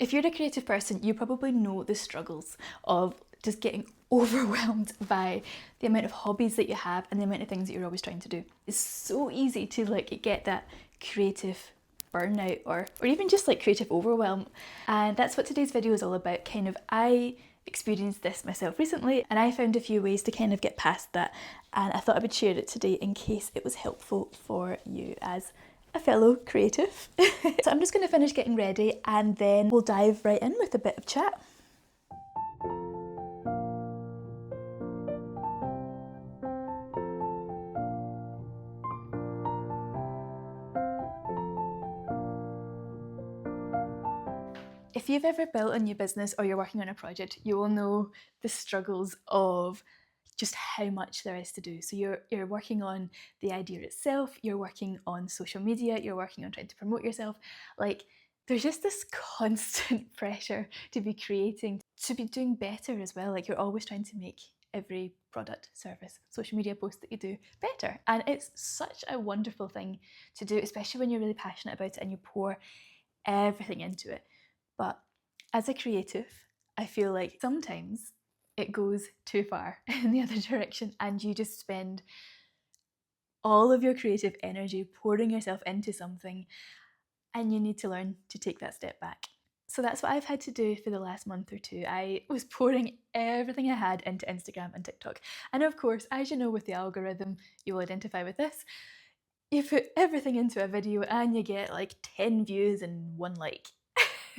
If you're a creative person, you probably know the struggles of just getting overwhelmed by the amount of hobbies that you have and the amount of things that you're always trying to do. It's so easy to get that creative burnout or even just creative overwhelm. And that's what today's video is all about. I experienced this myself recently and I found a few ways to get past that, and I thought I would share it today in case it was helpful for you as a fellow creative. So I'm just going to finish getting ready and then we'll dive right in with a bit of chat. If you've ever built a new business or you're working on a project, you will know the struggles of just how much there is to do. So you're working on the idea itself, you're working on social media, you're working on trying to promote yourself. There's just this constant pressure to be creating, to be doing better as well. You're always trying to make every product, service, social media post that you do better. And it's such a wonderful thing to do, especially when you're really passionate about it and you pour everything into it. But as a creative, I feel like sometimes it goes too far in the other direction and you just spend all of your creative energy pouring yourself into something, and you need to learn to take that step back. So that's what I've had to do for the last month or two. I was pouring everything I had into Instagram and TikTok. And of course, as you know, with the algorithm, you will identify with this. You put everything into a video and you get 10 views and 1 like.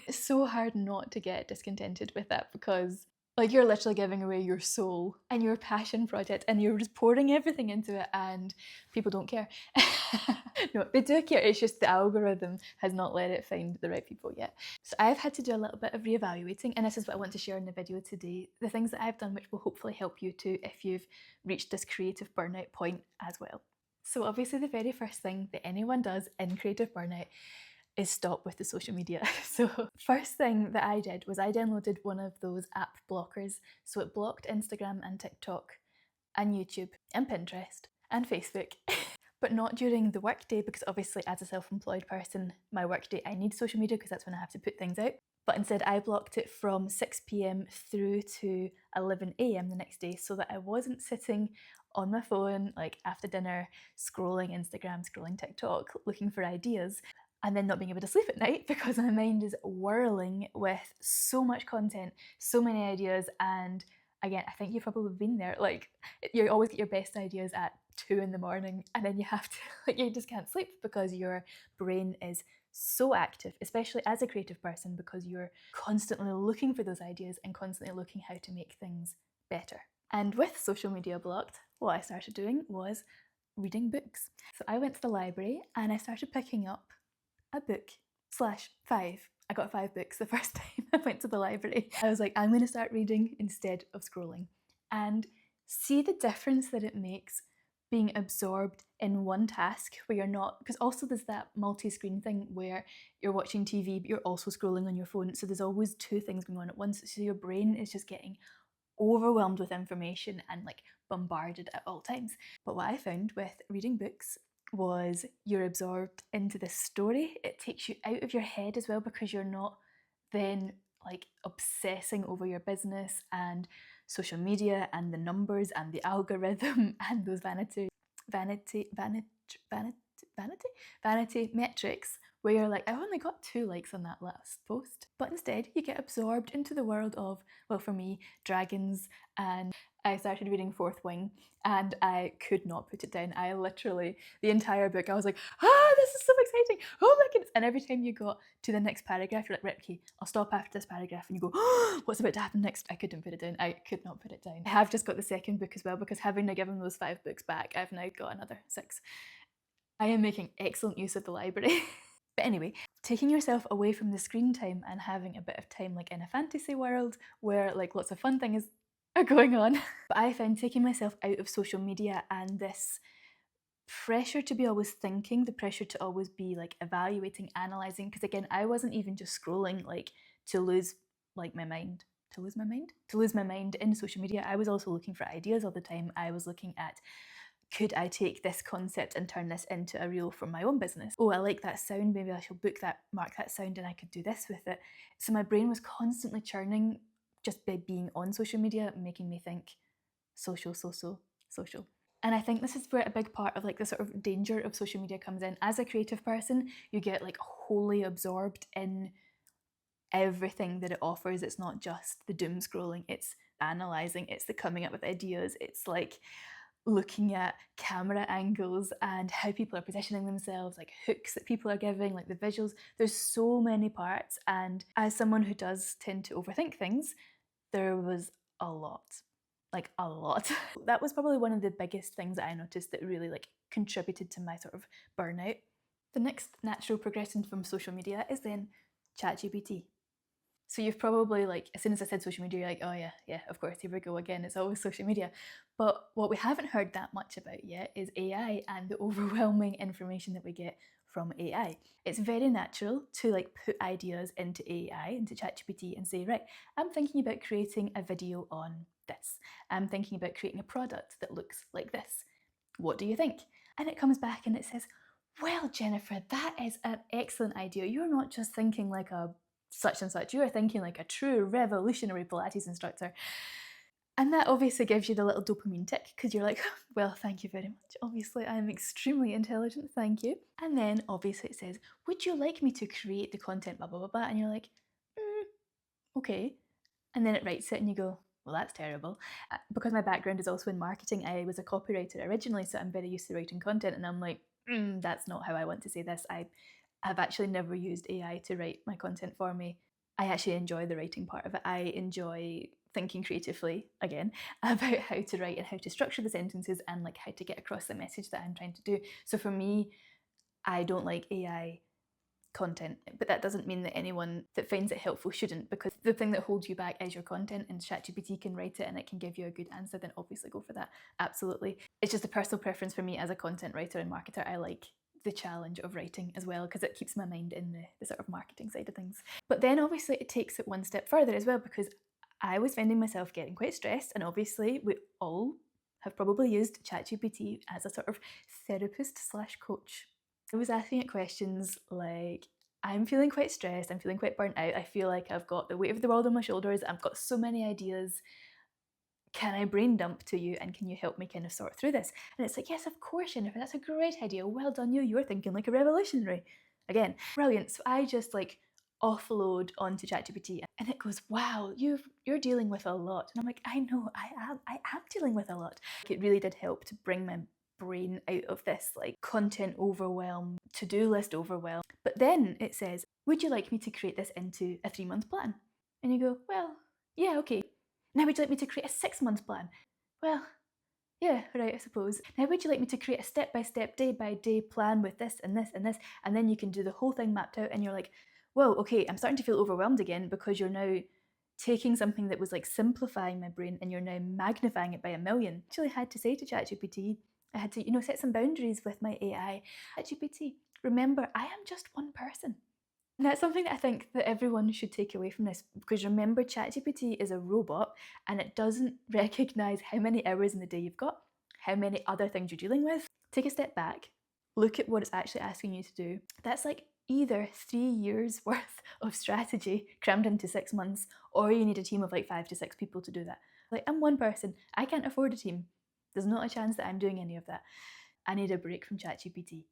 It's so hard not to get discontented with that, because you're literally giving away your soul and your passion project and you're just pouring everything into it and people don't care. No, they do care, it's just the algorithm has not let it find the right people yet. So I've had to do a little bit of reevaluating, and this is what I want to share in the video today. The things that I've done which will hopefully help you too if you've reached this creative burnout point as well. So obviously the very first thing that anyone does in creative burnout is stop with the social media. So first thing that I did was I downloaded one of those app blockers. So it blocked Instagram and TikTok and YouTube and Pinterest and Facebook. But not during the workday, because obviously as a self-employed person, my workday I need social media because that's when I have to put things out. But instead I blocked it from 6 p.m. through to 11 a.m. the next day, so that I wasn't sitting on my phone after dinner scrolling Instagram, scrolling TikTok, looking for ideas, and then not being able to sleep at night because my mind is whirling with so much content, so many ideas. And again, I think you've probably been there. You always get your best ideas at 2 in the morning, and then you have to you just can't sleep because your brain is so active, especially as a creative person, because you're constantly looking for those ideas and constantly looking how to make things better. And with social media blocked, what I started doing was reading books. So I went to the library and I started picking up a book / 5. I got 5 books the first time I went to the library. I was like, I'm going to start reading instead of scrolling, and see the difference that it makes being absorbed in one task where you're not, because also there's that multi-screen thing where you're watching TV but you're also scrolling on your phone, so there's always 2 things going on at once, so your brain is just getting overwhelmed with information and bombarded at all times. But what I found with reading books was you're absorbed into this story. It takes you out of your head as well, because you're not then obsessing over your business and social media and the numbers and the algorithm and those vanity metrics where you're like, I only got 2 likes on that last post. But instead you get absorbed into the world of, well, for me, dragons. And I started reading Fourth Wing and I could not put it down. I literally, the entire book, I was like, this is so exciting, oh my goodness. And every time you got to the next paragraph, you're like, right, okay, I'll stop after this paragraph, and you go, what's about to happen next? I couldn't put it down. I could not put it down. I have just got the second book as well, because having now given those 5 books back, I've now got another 6. I am making excellent use of the library. But anyway, taking yourself away from the screen time and having a bit of time in a fantasy world where lots of fun things are going on. But I find taking myself out of social media and this pressure to be always thinking, the pressure to always be evaluating, analysing, because again, I wasn't even just scrolling to lose my mind. To lose my mind in social media. I was also looking for ideas all the time. I was looking at could I take this concept and turn this into a reel for my own business? Oh, I like that sound, maybe I shall mark that sound and I could do this with it. So my brain was constantly churning just by being on social media, making me think social, social, social. And I think this is where a big part of like the sort of danger of social media comes in. As a creative person, you get like wholly absorbed in everything that it offers. It's not just the doom scrolling, it's analysing, it's the coming up with ideas, it's like looking at camera angles and how people are positioning themselves, like hooks that people are giving, like the visuals. There's so many parts, and as someone who does tend to overthink things, there was a lot. Like a lot. That was probably one of the biggest things that I noticed that really like contributed to my sort of burnout. The next natural progression from social media is then ChatGPT. So you've probably like, as soon as I said social media, you're like, oh yeah, of course, here we go again, it's always social media. But what we haven't heard that much about yet is AI and the overwhelming information that we get from AI. It's very natural to like put ideas into AI, into ChatGPT and say, right, I'm thinking about creating a video on this. I'm thinking about creating a product that looks like this. What do you think? And it comes back and it says, well, Jennifer, that is an excellent idea. You're not just thinking like a such and such, you are thinking like a true revolutionary Pilates instructor. And that obviously gives you the little dopamine tick because you're like, well, thank you very much. Obviously, I'm extremely intelligent, thank you. And then obviously it says, would you like me to create the content, blah, blah, blah, blah. And you're like, okay. And then it writes it and you go, well, that's terrible. Because my background is also in marketing, I was a copywriter originally, so I'm very used to writing content. And I'm like, that's not how I want to say this. I have actually never used AI to write my content for me. I actually enjoy the writing part of it. I enjoy thinking creatively, again, about how to write and how to structure the sentences and like how to get across the message that I'm trying to do. So for me, I don't like AI content, but that doesn't mean that anyone that finds it helpful shouldn't, because the thing that holds you back is your content, and ChatGPT can write it and it can give you a good answer, then obviously go for that, absolutely. It's just a personal preference for me as a content writer and marketer. I like the challenge of writing as well because it keeps my mind in the sort of marketing side of things. But then obviously it takes it one step further as well, because I was finding myself getting quite stressed, and obviously we all have probably used ChatGPT as a sort of therapist slash coach. I was asking it questions like, I'm feeling quite stressed, I'm feeling quite burnt out, I feel like I've got the weight of the world on my shoulders, I've got so many ideas, can I brain dump to you and can you help me kind of sort through this? And it's like, yes, of course, Jennifer, that's a great idea, well done you, you're thinking like a revolutionary. Again, brilliant. So I just like offload onto ChatGPT and it goes, wow, you're dealing with a lot. And I'm like, I know, I am dealing with a lot. It really did help to bring my brain out of this like content overwhelm, to-do list overwhelm. But then it says, would you like me to create this into a 3-month plan? And you go, well, yeah, okay. Now would you like me to create a 6-month plan? Well, yeah, right, I suppose. Now would you like me to create a step-by-step, day-by-day plan with this and this and this? And then you can do the whole thing mapped out and you're like, whoa, okay, I'm starting to feel overwhelmed again, because you're now taking something that was like simplifying my brain and you're now magnifying it by 1,000,000. I actually had to say to ChatGPT, I had to, set some boundaries with my AI. ChatGPT, remember, I am just one person. And that's something that I think that everyone should take away from this, because remember, ChatGPT is a robot and it doesn't recognise how many hours in the day you've got, how many other things you're dealing with. Take a step back, look at what it's actually asking you to do. That's like either 3 years worth of strategy crammed into 6 months, or you need a team of like 5 to 6 people to do that. Like, I'm one person, I can't afford a team. There's not a chance that I'm doing any of that. I need a break from ChatGPT.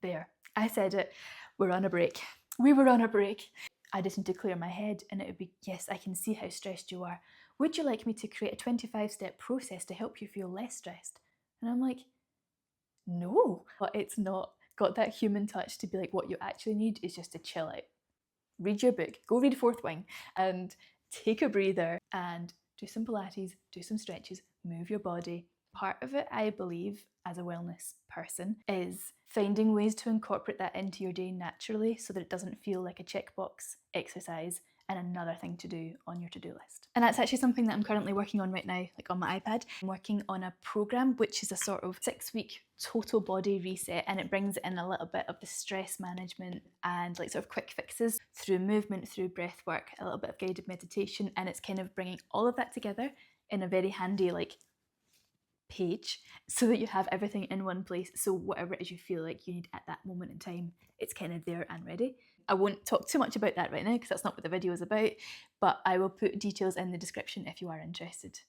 There, I said it. We're on a break. We were on a break. I just need to clear my head and it would be, yes, I can see how stressed you are. Would you like me to create a 25-step process to help you feel less stressed? And I'm like, no, but it's not got that human touch to be like, what you actually need is just to chill out. Read your book, go read Fourth Wing and take a breather and do some Pilates, do some stretches, move your body. Part of it, I believe, as a wellness person, is finding ways to incorporate that into your day naturally so that it doesn't feel like a checkbox exercise and another thing to do on your to-do list. And that's actually something that I'm currently working on right now, like on my iPad. I'm working on a program which is a sort of 6-week total body reset, and it brings in a little bit of the stress management and like sort of quick fixes through movement, through breath work, a little bit of guided meditation, and it's kind of bringing all of that together in a very handy like page so that you have everything in one place. So whatever it is you feel like you need at that moment in time, it's kind of there and ready. I won't talk too much about that right now because that's not what the video is about, but I will put details in the description if you are interested.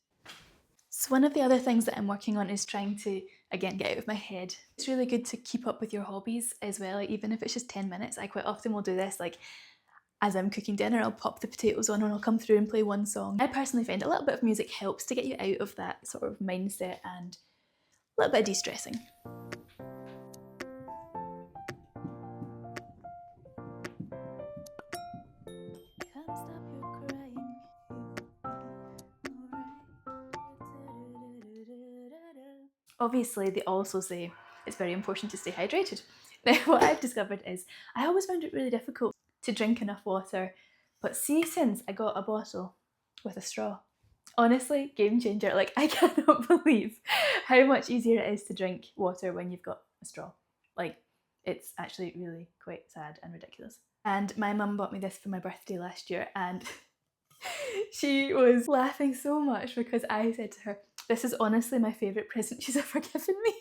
So one of the other things that I'm working on is trying to, again, get out of my head. It's really good to keep up with your hobbies as well, like, even if it's just 10 minutes. I quite often will do this, like as I'm cooking dinner, I'll pop the potatoes on and I'll come through and play one song. I personally find a little bit of music helps to get you out of that sort of mindset and a little bit of de-stressing. Obviously, they also say it's very important to stay hydrated. Now, what I've discovered is I always found it really difficult to drink enough water, but see, since I got a bottle with a straw, honestly, game changer. Like, I cannot believe how much easier it is to drink water when you've got a straw. Like, it's actually really quite sad and ridiculous. And my mum bought me this for my birthday last year, and she was laughing so much because I said to her, this is honestly my favourite present she's ever given me.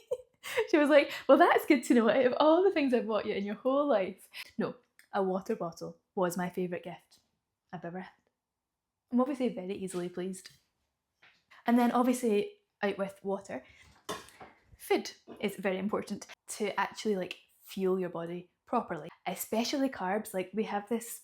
She was like, well, that's good to know, out of all the things I've bought you in your whole life. No, a water bottle was my favourite gift I've ever had. I'm obviously very easily pleased. And then obviously, out with water, food is very important to actually like fuel your body properly, especially carbs. Like, we have this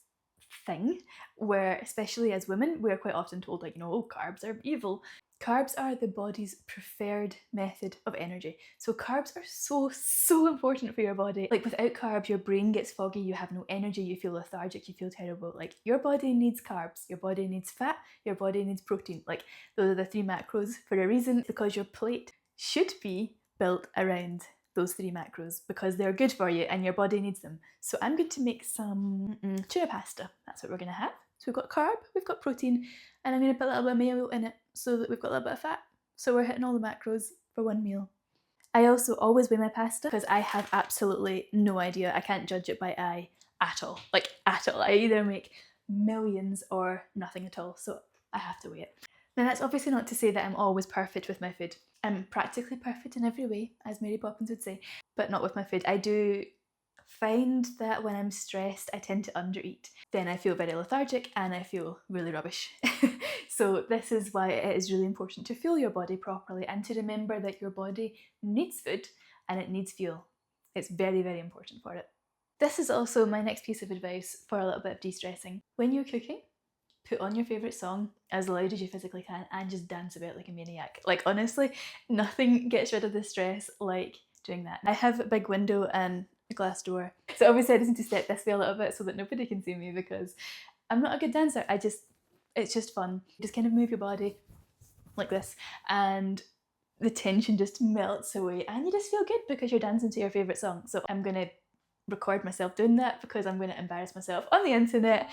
thing where, especially as women, we're quite often told, like, you know, oh, carbs are evil. Carbs are the body's preferred method of energy. So carbs are so important for your body. Like, without carbs, your brain gets foggy, you have no energy, you feel lethargic, you feel terrible. Like, your body needs carbs, your body needs fat, your body needs protein. Like, those are the 3 macros for a reason, because your plate should be built around those 3 macros because they're good for you and your body needs them. So I'm going to make some tuna pasta. That's what we're going to have. So we've got carb, we've got protein, and I'm going to put a little bit of mayo in it so that we've got a little bit of fat. So we're hitting all the macros for one meal. I also always weigh my pasta because I have absolutely no idea. I can't judge it by eye at all. Like, at all. I either make millions or nothing at all. So I have to weigh it. Now, that's obviously not to say that I'm always perfect with my food. I'm practically perfect in every way, as Mary Poppins would say, but not with my food. I do find that when I'm stressed, I tend to undereat. Then I feel very lethargic and I feel really rubbish. So this is why it is really important to fuel your body properly and to remember that your body needs food and it needs fuel. It's very, very important for it. This is also my next piece of advice for a little bit of de-stressing. When you're cooking, put on your favourite song as loud as you physically can and just dance about like a maniac. Like, honestly, nothing gets rid of the stress like doing that. I have a big window and a glass door, so obviously I just need to step this way a little bit so that nobody can see me because I'm not a good dancer. It's just fun. Just kind of move your body like this and the tension just melts away and you just feel good because you're dancing to your favourite song. So I'm going to record myself doing that because I'm going to embarrass myself on the internet.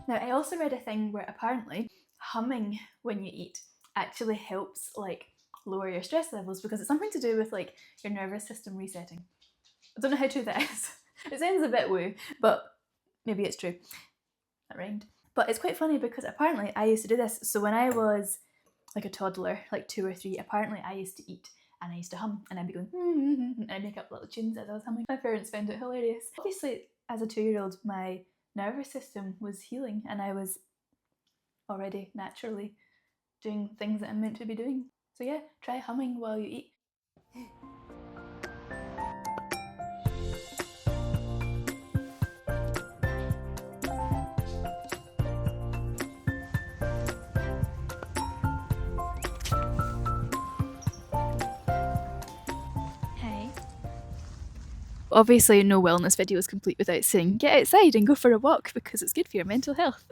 Now, I also read a thing where apparently humming when you eat actually helps like lower your stress levels because it's something to do with like your nervous system resetting. I don't know how true that is. It sounds a bit woo, but maybe it's true. That rhymed. But it's quite funny because apparently I used to do this. So when I was like a toddler, like 2 or 3, apparently I used to eat and I used to hum and I'd be going and I'd make up little tunes as I was humming. My parents found it hilarious. Obviously, as a 2-year-old, my nervous system was healing and I was already naturally doing things that I'm meant to be doing. So yeah, try humming while you eat. Obviously, no wellness video is complete without saying get outside and go for a walk because it's good for your mental health.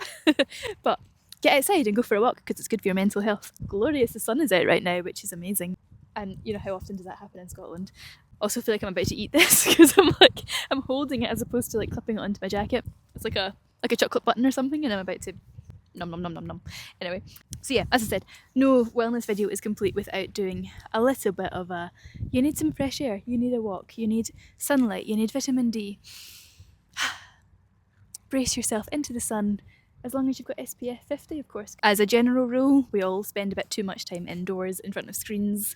But get outside and go for a walk because it's good for your mental health. Glorious, the sun is out right now, which is amazing. And you know, how often does that happen in Scotland? Also feel like I'm about to eat this because I'm holding it as opposed to like clipping it onto my jacket. It's like a chocolate button or something, and I'm about to nom nom nom nom nom. Anyway, so yeah, as I said, no wellness video is complete without doing a little bit of a, you need some fresh air, you need a walk, you need sunlight, you need vitamin D. Brace yourself into the sun, as long as you've got SPF 50, of course. As a general rule, we all spend a bit too much time indoors in front of screens,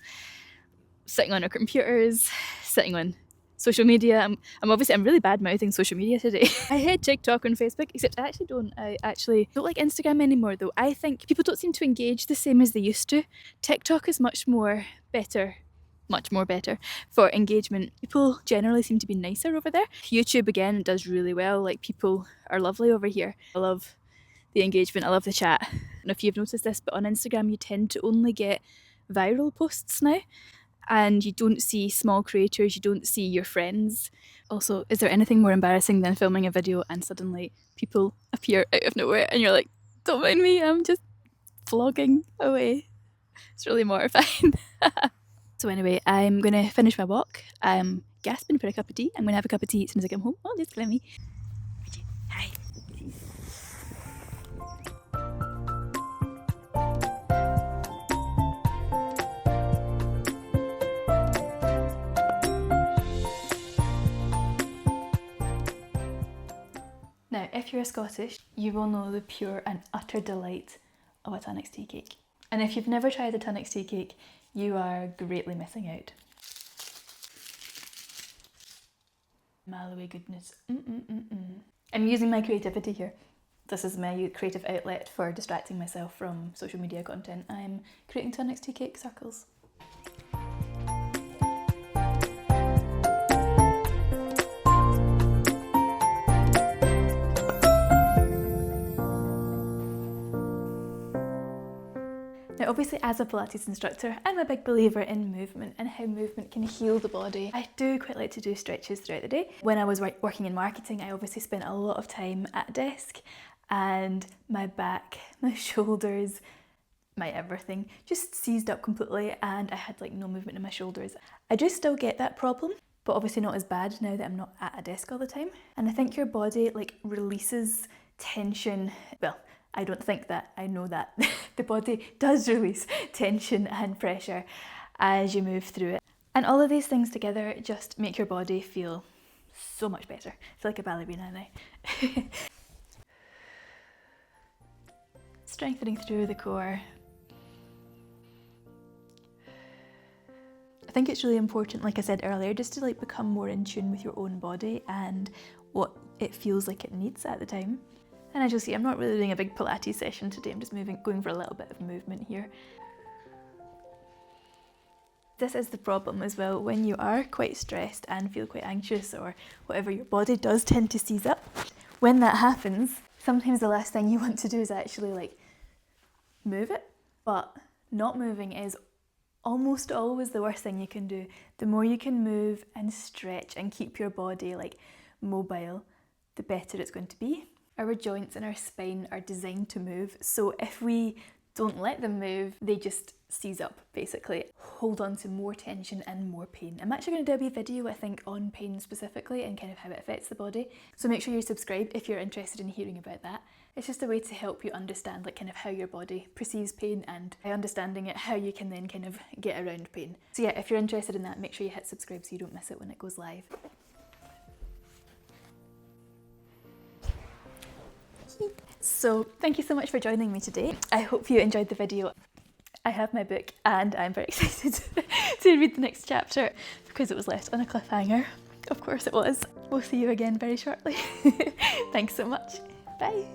sitting on our computers, sitting on social media. I'm really bad mouthing social media today. I hate TikTok and Facebook, except I actually don't like Instagram anymore though. I think people don't seem to engage the same as they used to. TikTok is much more better for engagement. People generally seem to be nicer over there. YouTube again does really well, like people are lovely over here. I love the engagement, I love the chat. I don't know if you've noticed this, but on Instagram you tend to only get viral posts now, and you don't see small creators, you don't see your friends. Also, is there anything more embarrassing than filming a video and suddenly people appear out of nowhere and you're like, don't mind me, I'm just vlogging away. It's really mortifying. So anyway, I'm going to finish my walk. I'm gasping for a cup of tea. I'm going to have a cup of tea as soon as I get home. Oh, just let me. Hi. Now, if you're Scottish, you will know the pure and utter delight of a Tunnocks tea cake. And if you've never tried a Tunnocks tea cake, you are greatly missing out. Mallowy goodness. I'm using my creativity here. This is my creative outlet for distracting myself from social media content. I'm creating Tunnocks tea cake circles. Now obviously as a Pilates instructor, I'm a big believer in movement and how movement can heal the body. I do quite like to do stretches throughout the day. When I was working in marketing, I obviously spent a lot of time at a desk, and my back, my shoulders, my everything just seized up completely, and I had like no movement in my shoulders. I do still get that problem, but obviously not as bad now that I'm not at a desk all the time. And I think your body like releases tension. Well, I don't think that, I know that. The body does release tension and pressure as you move through it. And all of these things together just make your body feel so much better. I feel like a ballerina now. Strengthening through the core. I think it's really important, like I said earlier, just to like become more in tune with your own body and what it feels like it needs at the time. And as you'll see, I'm not really doing a big Pilates session today, I'm just going for a little bit of movement here. This is the problem as well, when you are quite stressed and feel quite anxious or whatever, your body does tend to seize up. When that happens, sometimes the last thing you want to do is actually like move it, but not moving is almost always the worst thing you can do. The more you can move and stretch and keep your body like mobile, the better it's going to be. Our joints and our spine are designed to move, so if we don't let them move, they just seize up, basically. Hold on to more tension and more pain. I'm actually going to do a wee video, I think, on pain specifically and kind of how it affects the body. So make sure you subscribe if you're interested in hearing about that. It's just a way to help you understand like kind of how your body perceives pain, and by understanding it, how you can then kind of get around pain. So yeah, if you're interested in that, make sure you hit subscribe so you don't miss it when it goes live. So thank you so much for joining me today. I hope you enjoyed the video. I have my book and I'm very excited to read the next chapter because it was left on a cliffhanger. Of course it was. We'll see you again very shortly. Thanks so much. Bye.